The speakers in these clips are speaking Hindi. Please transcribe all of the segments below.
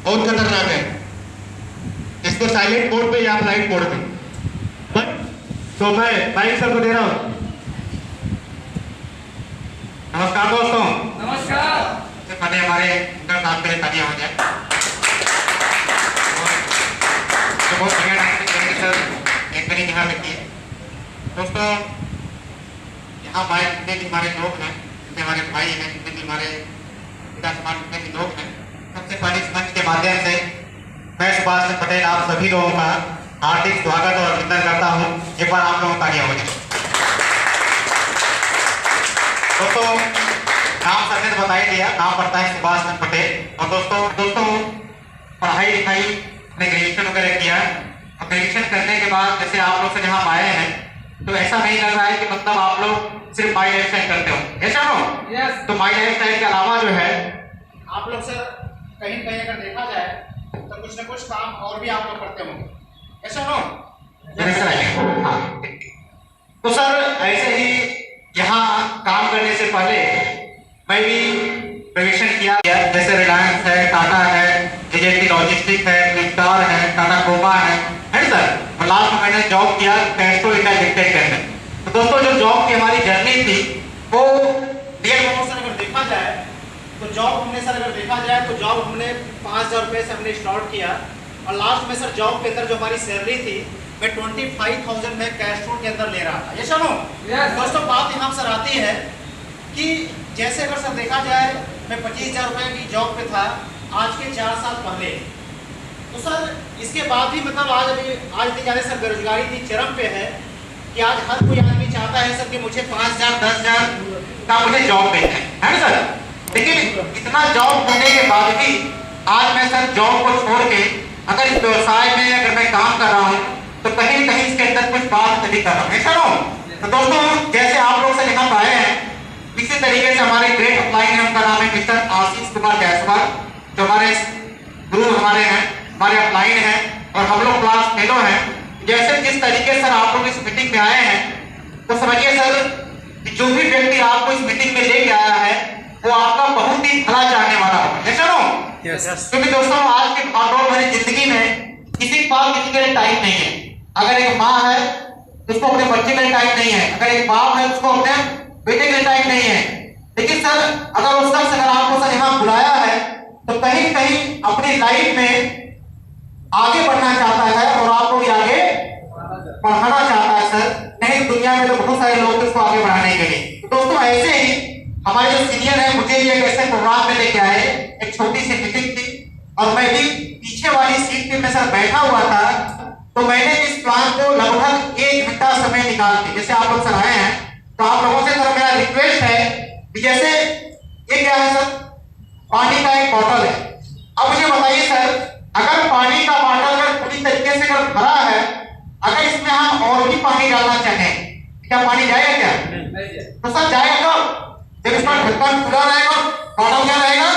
बहुत खतरनाक है। इसको साइलेंट मोड पे या फ्लाइट मोड पे। तो मैं माइक सर को दे रहा हूँ। नमस्कार दोस्तों। नमस्कार। पहले हमारे साथ में तालियां हो जाए। तो बहुत बढ़िया डांस करेंगे सर, एक मेरी ध्यान रखिए दोस्तों। यहाँ हमारे जितने भी हमारे लोग हैं, जितने हमारे भाई हैं, जितने भी हमारे पिता समाज जितने भी लोग हैं, सबसे पहले इस मंच के माध्यम से मैं सुभाष चंद्र पटेल आप सभी लोगों का हार्दिक स्वागत और अभिनंदन करता हूँ। एक बार आप लोगों को तालियां हो जाए। दोस्तों नाम सर ने बता ही दिया, नाम पड़ता है सुभाष चंद्र पटेल। और दोस्तों पढ़ाई लिखाई अपने ग्रेजुएशन वगैरह किया और ग्रेजुएशन करने के बाद जैसे आप लोग से जहाँ आए हैं तो ऐसा नहीं लग रहा है कि मतलब आप लोग सिर्फ माई लाइफ स्टाइल करते हो, ऐसा नो? यस। तो माई लाइफ स्टाइल के अलावा जो है आप लोग सर कहीं कहीं अगर देखा जाए तो कुछ न कुछ काम और भी आप लोग करते होंगे, ऐसा नो? हाँ। तो सर ऐसे ही यहाँ काम करने से पहले मैं भी ग्रेजुएशन किया, जैसे रिलायंस है, टाटा है, जेजेटी लॉजिस्टिक है, फ्लिपकार्ट है, टाटा कोमा है सर। और लास्ट में मैंने जॉब किया कैस्ट्रो इंडिया लिमिटेड के अंदर। तो दोस्तों जो जॉब की हमारी जर्नी थी वो रियल प्रमोशन अगर देखा जाए तो जॉब हमने सर अगर देखा जाए तो जॉब हमने 5,000 रुपये से हमने स्टार्ट किया और लास्ट में सर जॉब के अंदर जो हमारी सैलरी थी मैं 25,000 में कैस्ट्रो के अंदर ले रहा था, ये सुनो। दोस्तों बात यहाँ सर आती है कि जैसे अगर सर देखा जाए मैं 25,000 रुपये की जॉब पे था आज के 4 साल पहले, तो सर इसके बाद भी मतलब आज इतनी ज़्यादा सर बेरोजगारी इतनी चरम पे है कि आज हर कोई आदमी चाहता है सर कि मुझे 5,000 10,000 का मुझे जॉब मिलता है ना सर। लेकिन इतना जॉब होने के बाद भी आज मैं सर जॉब को छोड़ के अगर इस व्यवसाय में अगर मैं काम कर रहा हूँ तो कहीं न कहीं इसके अंदर कुछ बात नहीं कर रहा हूँ, ऐसा नो? तो दोस्तों जैसे आप लोग से यहाँ आए हैं इसी तरीके से हमारे ग्रेट अपलाइन है, उनका नाम है मिस्टर आशीष कुमार जायसवाल, जो हमारे गुरु हमारे हैं, हमारे अपलाइन हैं और हम लोग क्लास फेलो हैं। जैसे जिस तरीके से आप लोग इस मीटिंग में आए हैं तो समझिए सर कि जो भी व्यक्ति आपको इस मीटिंग में लेके आया है वो आपका बहुत ही भला चाहने वाला होगा, ऐसा नो? क्योंकि दोस्तों आज के भागदौड़ भरी जिंदगी में किसी के पास किसी के लिए टाइम नहीं है। अगर एक माँ है उसको अपने बच्चे के लिए टाइम नहीं है, अगर एक बाप है उसको अपने बेटे के लिए टाइम नहीं है। लेकिन सर अगर उस शख्स अगर आपको सर यहाँ बुलाया है तो कहीं न कहीं अपनी लाइफ में आगे बढ़ना चाहता है और आपको भी आगे बढ़ाना चाहता है सर। नहीं दुनिया में तो बहुत सारे लोग इसको आगे बढ़ाने के लिए। तो दोस्तों ऐसे ही हमारे जो सीनियर है मुझे भी एक ऐसे प्रोग्राम में लेके आए, एक छोटी सी मीटिंग थी और मैं भी पीछे वाली सीट पे मैं सर बैठा हुआ था। तो मैंने इस प्लान को लगभग 1 घंटा समय निकाल के, जैसे आप लोग सर आए हैं तो आप लोगों से सर मेरा रिक्वेस्ट है कि जैसे ये क्या है सर, पानी का एक बॉटल है। अब मुझे बताइए सर अगर पानी का बॉटल अगर पूरी तरीके से अगर भरा है, अगर इसमें हम और भी पानी डालना चाहें क्या पानी जाएगा क्या? तो सर जाएगा जब इसका ढक्कन खुला रहेगा बॉटल क्या रहेगा?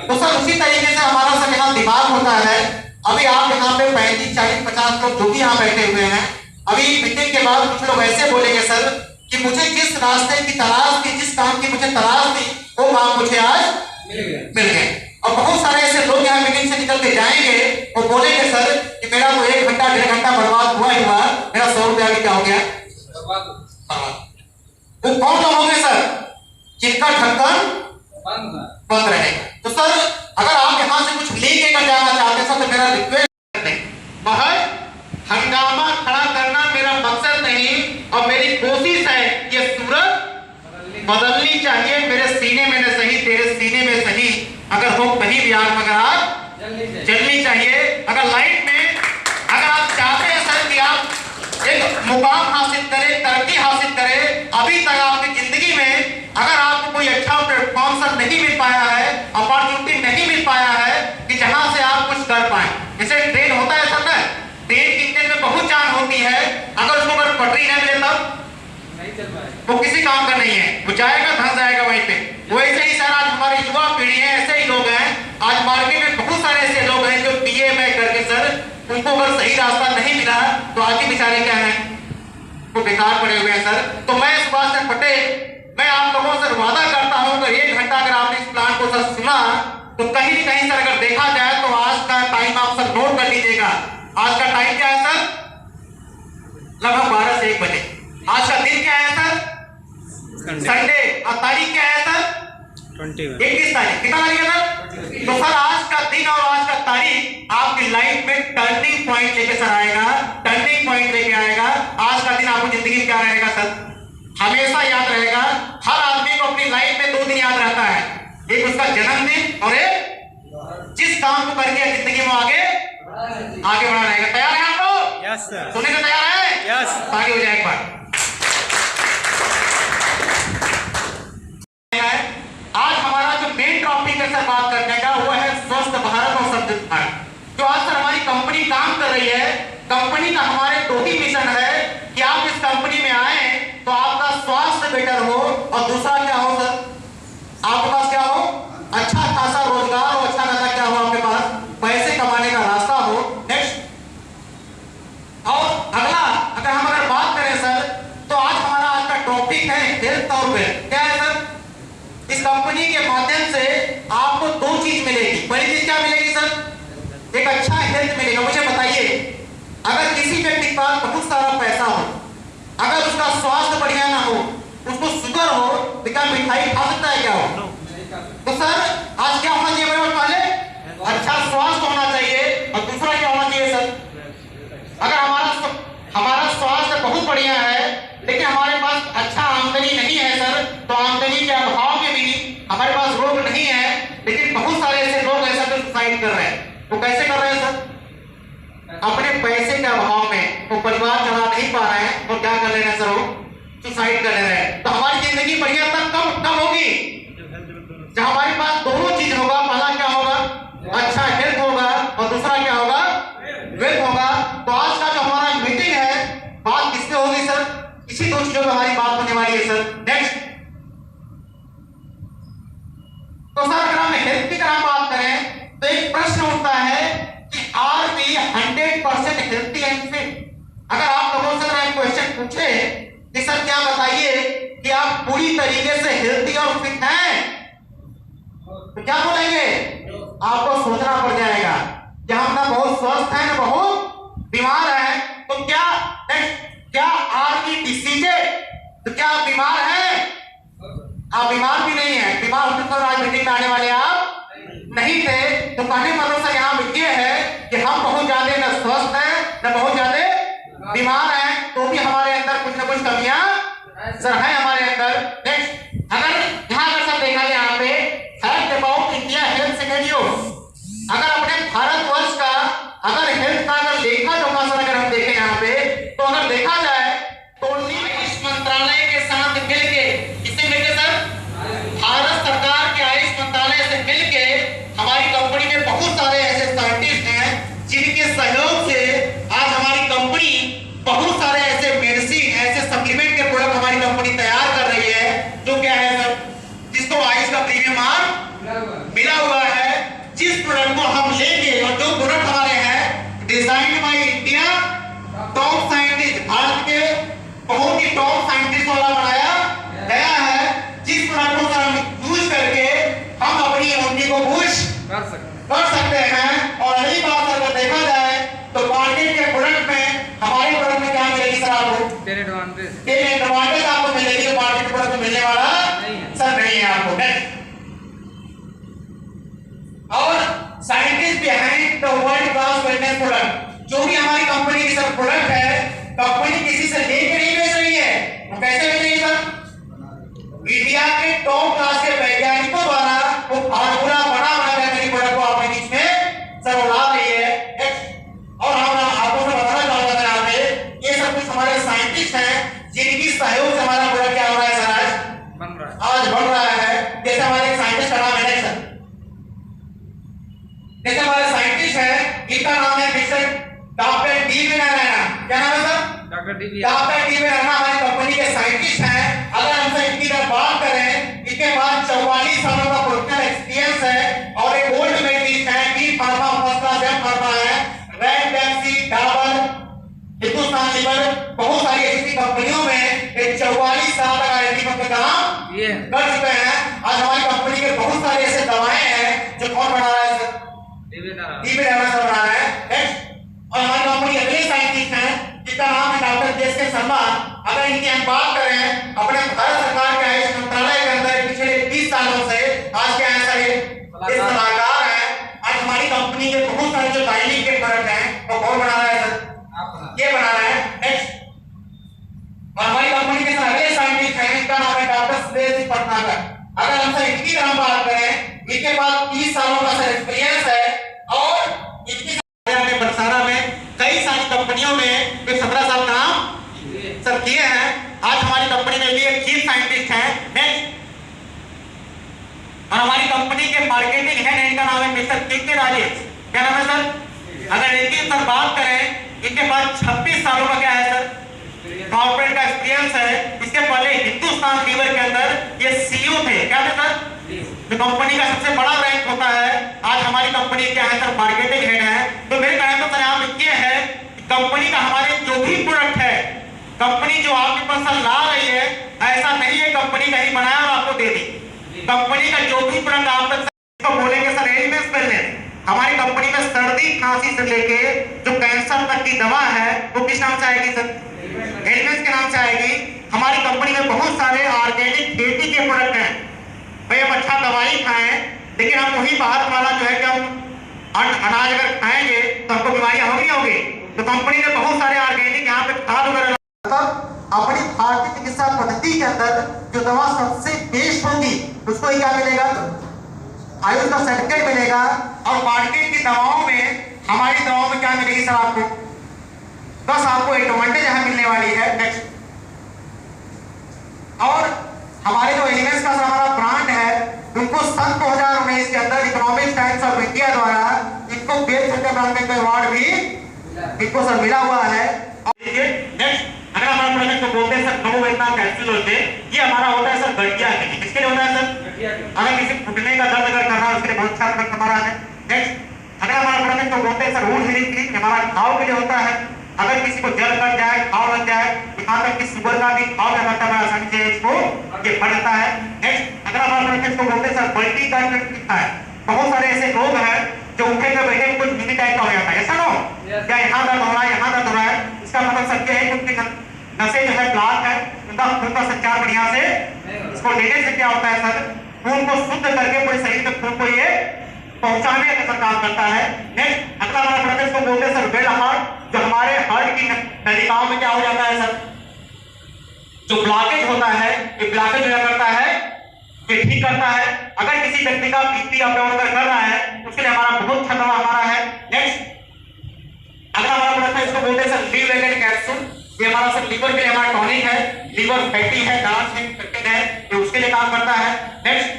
तो सर उसी तरीके से हमारा सर यहाँ दिमाग होता है। अभी आप यहाँ पे 35 40 50 लोग जो भी यहाँ बैठे हुए हैं, अभी मीटिंग के बाद कुछ लोग ऐसे बोलेंगे सर कि मुझे जिस रास्ते की तलाश थी, जिस काम की मुझे तलाश थी वो काम मुझे आज मिल गए। और बहुत सारे ऐसे लोग यहाँ मीटिंग से निकल के जाएंगे और बोलेंगे सर कि मेरा तो 1 घंटा 1.5 घंटा बर्बाद हुआ ही हुआ, मेरा 100 रुपया भी क्या हो गया वो कौन लोग होंगे सर जिनका ढक्कन बंद रहेगा। तो सर अगर आप यहाँ से कुछ लेके कर जाना चाहते हैं सर तो मेरा रिक्वेस्ट है, महज हंगामा खड़ा करना मेरा मकसद नहीं और मेरी कोशिश है ये सूरत बदलनी चाहिए मेरे सीने में न सही तेरे सीने में सही, अगर हो कहीं भी आग मगर आग जलनी चाहिए। अगर लाइफ में अगर आप चाहते हैं सर कि आप एक मुकाम हासिल करें, तरक्की हासिल करें, अभी तक आपकी जिंदगी में अगर आपको कोई अच्छा प्लेटफॉर्म सर नहीं मिल पाया है, अपॉर्चुनिटी नहीं मिल पाया है कि जहां से आप कुछ कर पाए। जैसे ट्रेन होता है सर ना, ट्रेन की इंजन में बहुत जान होती है, अगर उसको अगर पटरी न मिले तब वो किसी काम का नहीं है, वो जाएगा धंस जाएगा वहीं पे। वैसे ही सर आज हमारी युवा पीढ़ी है, ऐसे ही लोग हैं आज मार्केट में बहुत सारे ऐसे लोग हैं जो बीए में करके सर उनको अगर सही रास्ता नहीं मिला तो आगे बेचारे क्या हैं वो बेकार पड़े हुए हैं सर। तो मैं सुभाष चंद्र पटेल मैं आप लोगों से वादा करता हूं कि 1 घंटा अगर आपने इस प्लान को सर सुना तो कहीं न कहीं सर अगर देखा जाए तो आज का टाइम आप सब नोट कर लीजिएगा। आज का टाइम क्या है सर? लगभग 12 से 1 बजे। आज का दिन क्या है सर? संडे। और तारीख क्या है सर? 21 तारीख। कितना तारीख है सर? तो सर आज का दिन और आज का तारीख आपकी लाइफ में टर्निंग पॉइंट लेके सर आएगा, टर्निंग पॉइंट लेके आएगा। आज का दिन आपको जिंदगी में क्या रहेगा सर? हमेशा याद रहेगा। हर आदमी को अपनी लाइफ में 2 दिन याद रहता है, एक उसका जन्मदिन और एक जिस काम को करके जिंदगी में आगे बढ़ा रहेगा। तैयार है आप लोग? Yes sir. सुनने को तैयार है? यस। आगे हो जाए एक बार। आज हमारा जो मेन टॉपिक है सर बात करने का वो है स्वस्थ भारत और समृद्ध भारत। जो आज सर हमारी कंपनी काम कर रही है, कंपनी का हमारे 2 ही मिशन है कि आप इस कंपनी में आए तो आपका स्वास्थ्य बेटर हो और दूसरा क्या हो सर? आपके पास क्या हो? अच्छा खासा रोजगार और अच्छा खासा क्या हो आपके पास? पैसे कमाने का रास्ता हो। नेक्स्ट। और अगला अगर हम बात करें सर तो आज हमारा आज का टॉपिक है हेल्थ और वेल्थ। क्या है सर? इस कंपनी के माध्यम से आपको 2 चीज मिलेगी। पहली चीज क्या मिलेगी सर? एक अच्छा हेल्थ मिलेगा। मुझे बताइए, अगर किसी व्यक्ति के पास बहुत सारा पैसा हो, अगर उसका स्वास्थ्य बढ़िया ना हो, उसको शुगर हो, तो क्या मिठाई खा सकता है? क्या हो? तो सर आज क्या होना चाहिए मेरे पहले? अच्छा स्वास्थ्य होना चाहिए और दूसरा क्या होना चाहिए सर? अगर हमारा स्वास्थ्य बहुत बढ़िया है लेकिन हमारे पास अच्छा आमदनी नहीं है सर, तो आमदनी के अभाव में भी हमारे पास रोग नहीं है लेकिन बहुत सारे ऐसे लोग हैं सर जो सुसाइड कर रहे हैं। वो कैसे कर रहे हैं सर? अपने पैसे के अभाव में वो परिवार चला नहीं पा रहे हैं और क्या कर रहे हैं सर? वो सुसाइड कर रहे हैं। तो हमारी जिंदगी बढ़िया तब कब होगी? जब हमारे पास दोनों चीज होगा। पहला क्या होगा? अच्छा हेल्थ होगा और दूसरा क्या होगा? वेल्थ होगा। तो आज का जो हमारा मीटिंग है बात किससे होगी सर? इसी 2 चीजों पे हमारी बात होने वाली है सर। नेक्स्ट। तो सर अगर हम हेल्थ की तरह बात करें तो एक प्रश्न उठता है कि are we 100% healthy and fit? अगर आप लोगों से मैं क्वेश्चन पूछे कि सर क्या बताइए कि आप पूरी तरीके से हेल्थी और फिट हैं, तो क्या बोलेंगे? आपको सोचना पड़ जाएगा कि हम ना बहुत स्वस्थ हैं ना बहुत बीमार हैं। तो क्या आर वी डिसीजेड? तो क्या आप बीमार हैं? आप बीमार भी नहीं है। बीमार होते तो आज मीटिंग में आने वाले आप नहीं थे। तो कहने मतलब सर यहाँ ये है कि हम बहुत ज्यादा न स्वस्थ हैं न बहुत ज्यादा बीमार हैं, तो भी हमारे अंदर कुछ ना कुछ कमियां सर है हमारे अंदर। नेक्स्ट। अगर यहाँ अगर सब देखा जाए यहाँ पे fact about India health scenario, अगर अपने भारतवर्ष का अगर हेल्थ का अगर देखा जाए सर, अगर हम देखें यहाँ पे तो अगर देखा जाए तो आयुष मंत्रालय के साथ मिलके, किससे मिलके सर? भारत सरकार के आयुष मंत्रालय से मिलके हमारी कंपनी में बहुत सारे ऐसे साइंटिस्ट हैं जिनके सहयोग से आज हमारी कंपनी बहुत सारे ऐसे मेडिसिन, ऐसे सप्लीमेंट के प्रोडक्ट हमारी कंपनी तैयार कर रही है। जो क्या है सर? जिसको आयुष का प्रीमियम मार्क मिला हुआ है। जिस प्रोडक्ट को हम लेंगे और जो प्रोडक्ट हमारे हैं design by India top scientist, Bharat के बहुत ही टॉप साइंटिस्ट वाला बनाया गया है। जिस प्रोडक्ट को हम यूज करके हम अपनी इम्यूनिटी को बूस्ट कर सकते हैं। और यही बात अगर देखा जाए तो मार्केट के प्रोडक्ट में हमारे प्रोडक्ट में क्या मिलेगी सर? आपको 10 एडवांटेज आपको मिलेगी जो मार्केट प्रोडक्ट में मिलने वाला सर नहीं है आपको। और scientist behind the world class wellness product, जो भी हमारी कंपनी की सर प्रोडक्ट है, कंपनी किसी से लेके नहीं बेच रही है। वो कैसे बेच रही है सर? इंडिया के टॉप क्लास के वैज्ञानिकों द्वारा वो फार्मूला बना करके प्रोडक्ट को अपने बीच में सर उड़ा रही है। और हम आपको बताना चाहूंगा सर यहाँ पे ये सब कुछ हमारे साइंटिस्ट हैं जिनकी सहयोग से हमारा प्रोडक्ट क्या हो रहा है सर? आज बन रहा है। जैसे हमारे साइंटिस्ट का नाम है सर, जैसे हमारे साइंटिस्ट है इनका नाम है मिस्टर डॉक्टर डी नारायण। क्या नाम है सर? डॉक्टर डी नारायण हमारी कंपनी के साइंटिस्ट हैं। अगर हमसे इनकी बात करें, इनके पास 44 सालों का प्रोफेशनल एक्सपीरियंस है और एक गोल्ड मेडलिस्ट है, B pharma first class M pharma है, Ranbaxy Dabur Hindustan Lever बहुत सारी ऐसी कंपनियों में 44 साल तक आईटी में काम कर चुके हैं। आज हमारी कंपनी के बहुत सारे ऐसे दवाएं हैं जो कौन डेवलपर बना रहा है। नेक्स्ट, और हमारी कंपनी अगले साइंटिस्ट हैं जिनका नाम है डॉक्टर के शर्मा। अगर इनकी हम बात करें अपने भारत सरकार के आयुष मंत्रालय के अंदर पिछले 20 सालों से आज के हैं सर ये सलाहकार हैं। आज हमारी कंपनी के बहुत सारे जो डायलिंग के प्रोडक्ट हैं वो कौन बना रहा है सर? ये बना रहा है। नेक्स्ट, और हमारी कंपनी के सर अगले साइंटिस्ट हैं इनका नाम है डॉक्टर सुरेश पटनागर। अगर हम सर इनकी हम बात करें, इनके पास 30 सालों का सर एक्सपीरियंस है और इनकी बरसाना में कई सारी कंपनियों में 17 साल काम सर किए हैं। आज हमारी कंपनी में भी एक चीफ साइंटिस्ट हैं। नेक्स्ट, और हमारी कंपनी के मार्केटिंग हेड इनका नाम है मिस्टर के राजेश। क्या नाम है सर? अगर इनकी सर बात करें, इनके पास 26 सालों का क्या है सर कॉर्पोरेट का एक्सपीरियंस है। इसके पहले हिंदुस्तान लीवर के अंदर ये सीईओ थे। क्या थे सर? जो कंपनी का सबसे बड़ा रैंक होता है। आज हमारी कंपनी क्या है सर मार्केटिंग हेड है। तो मेरे कहने का सर यहाँ ये है कंपनी का हमारे जो भी प्रोडक्ट है, कंपनी जो आपके पास सर ला रही है, ऐसा नहीं है कंपनी कहीं बनाया और आपको दे दी। कंपनी का जो भी प्रोडक्ट आप तक तो बोलेंगे सर एलिमेंट्स वेलनेस। हमारी कंपनी में सर्दी खांसी से लेके जो कैंसर तक की दवा है वो किस नाम से आएगी सर? एलिमेंट्स के नाम से आएगी। हमारी कंपनी में बहुत सारे ऑर्गेनिक खेती के प्रोडक्ट हैं। भाई हम अच्छा दवाई खाएं, लेकिन हम वही बाहर वाला जो है कि हम अनाज अगर खाएंगे तो हमको बीमारियां होगी होगी। तो कंपनी ने बहुत सारे ऑर्गेनिक यहाँ पे खाद वगैरह अपनी भारतीय चिकित्सा पद्धति के अंदर जो दवा सबसे बेस्ट होगी उसको क्या मिलेगा? आयुष का सर्टिफिकेट मिलेगा। और मार्केट की दवाओं में हमारी दवाओं में क्या मिलेगी सर आपको? बस आपको एडवांटेज यहाँ मिलने वाली है। नेक्स्ट, और हमारे जो एलिमेंट्स का हमारा ब्रांड है उनको सन 2019 के अंदर इकोनॉमिक टाइम्स ऑफ इंडिया द्वारा इनको बेस्ट सेक्टर ब्रांड का अवार्ड भी इनको सर मिला हुआ है। नेक्स्ट, अगर हमारा प्रोडक्ट को बोलते हैं सर नवोवेदना कैप्सूल होते हैं, ये हमारा होता है सर गठिया के लिए। किसके लिए होता है सर? अगर किसी घुटने का दर्द अगर कर रहा है उसके लिए बहुत अच्छा प्रोडक्ट हमारा है। नेक्स्ट, अगर हमारा प्रोडक्ट को बोलते हैं सर वुंड हीलिंग के लिए, हमारा घाव के लिए होता है। अगर किसी को जल लग जाए, घाव लग जाए, यहाँ तक कि शुगर का भी घाव लग जाता है, आसानी से इसको ये बढ़ जाता है। नेक्स्ट, अगर हमारा प्रोडक्ट को बोलते हैं सर मल्टी कार्डिक है। बहुत सारे ऐसे लोग हैं जो उठे के बैठे कुछ मिनी टाइप का हो जाता है, ऐसा ना हो क्या यहाँ दर्द हो रहा है, यहाँ दर्द हो रहा है। इसका मतलब सत्य है कि उनकी नसें जो है ब्लॉक है, उनका खून का संचार बढ़िया से इसको लेने से क्या होता है सर खून को शुद्ध करके पूरे शरीर में खून को ये पहुंचाने का काम करता है। नेक्स्ट, अगला हमारा प्रोडक्ट को बोलते हैं सर वेल हार्ट, जो हमारे हार्ट की नलिकाओं में क्या हो जाता है सर जो ब्लॉकेज होता है, ये ब्लॉकेज क्या करता है ये ठीक करता है। अगर किसी व्यक्ति का बीपी अप डाउन कर रहा है तो उसके लिए हमारा बहुत अच्छा दवा हमारा है। नेक्स्ट, अगला हमारा प्रोडक्ट है इसको बोलते हैं सर लीव वेगन कैप्सूल। ये हमारा सर लीवर के लिए हमारा टॉनिक है, लीवर फैटी है, डांस है, इन्फेक्टेड है, ये उसके लिए काम करता है। नेक्स्ट,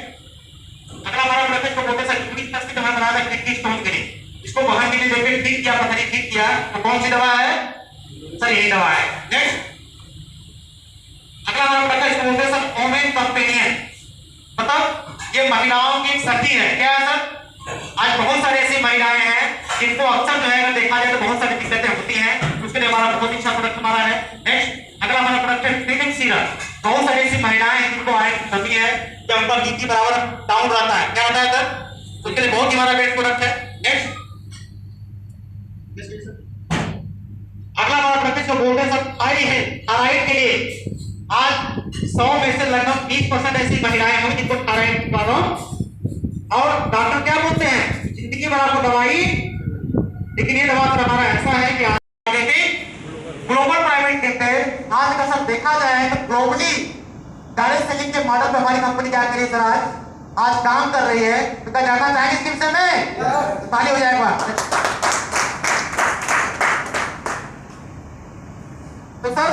अगला हमारा प्रोडक्ट इसको बोलते हैं सर यूरिक एसिड जो बनाया था किडनी स्टोन के लिए, इसको बहन के लिए देखिए ठीक किया, पता नहीं ठीक किया तो कौन सी दवा है सर? यही दवा है। नेक्स्ट, अगला हमारा प्रोडक्ट इसको बोलते हैं सर वोमेन कंपेनियन, मतलब ये महिलाओं की सखी है। क्या है सर? आज बहुत सारे ऐसी महिलाएं हैं जिनको अक्सर जो है अगर देखा जाए तो बहुत सारी दिक्कतें होती हैं, उसके लिए हमारा बहुत अच्छा प्रोडक्ट हमारा है। नेक्स्ट, अगला हमारा प्रोडक्ट है फीडिंग सीरम। बहुत सारी ऐसी महिलाएं हैं जिनको आयरन की कमी है या उनका बीपी बराबर डाउन रहता है, क्या होता है सर? उसके लिए बहुत ही हमारा बेस्ट प्रोडक्ट है। नेक्स्ट, अगला हमारा प्रोडक्ट को बोलते हैं सर थायराइड के लिए। आज 100 में से लगभग 20% ऐसी महिलाएं हैं जिनको थायराइड प्रॉब्लम, और डॉक्टर क्या बोलते हैं जिंदगी भर आपको दवाई, लेकिन ये दवा सर हमारा ऐसा है कि ग्लोबल प्राइवेट लिमिटेड आज का सर देखा जाए तो ग्लोबली डायरेक्ट सेलिंग के मॉडल पे हमारी कंपनी क्या करी सर आज काम कर रही है। तो क्या जानना चाहेंगे इसके विषय में? ताली हो जाएगा। तो सर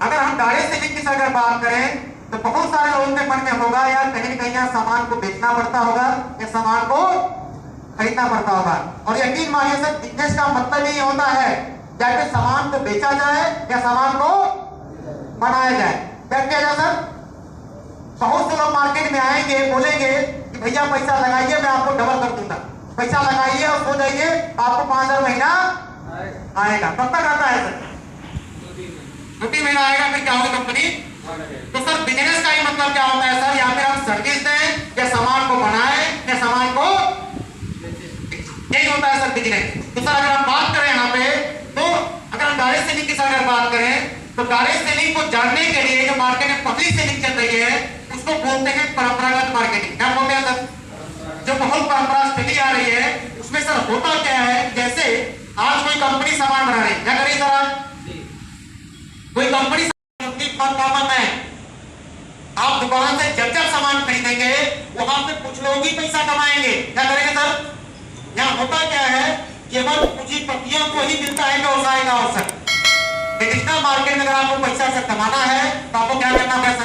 अगर हम डायरेक्ट सेलिंग की अगर बात करें तो बहुत सारे लोगों के मन में होगा यार कहीं न कहीं यहाँ सामान को बेचना पड़ता होगा या सामान को खरीदना पड़ता होगा। और यकीन मानिए सर बिजनेस का मतलब ही होता है या फिर सामान को बेचा जाए या सामान को बनाया जाए। क्या किया जाए सर? बहुत से लोग मार्केट में आएंगे बोलेंगे कि भैया पैसा लगाइए मैं आपको डबल कर दूंगा, पैसा लगाइए और सो जाइए आपको 5000 महीना आएगा। कब तक आता है सर? 2-3 महीना आएगा, फिर क्या होगी कंपनी? तो सर बिजनेस का ही मतलब क्या होता है सर? या फिर हम सर्विस दें या सामान को बनाएं या सामान को, यही होता है सर तो डायरेक्ट सेलिंग को जानने के लिए जो मार्केट में पब्लिक सेलिंग चल रही है उसको बोलते हैं परंपरागत मार्केटिंग। क्या बोलते हैं सर? जो बहुत परंपरा चली आ रही है उसमें सर होता क्या है, जैसे आज कोई कंपनी सामान बना रही है, क्या कर रही है सर? आज कोई कंपनी कॉमन है, आप दुकान से जब जब सामान खरीदेंगे वहां पे कुछ लोग ही पैसा कमाएंगे। क्या करेंगे सर? यहाँ होता क्या है, केवल पूंजीपतियों को ही मिलता है व्यवसाय का अवसर। डिजिटल मार्केट में अगर आपको पैसा से कमाना है तो आपको क्या करना होगा?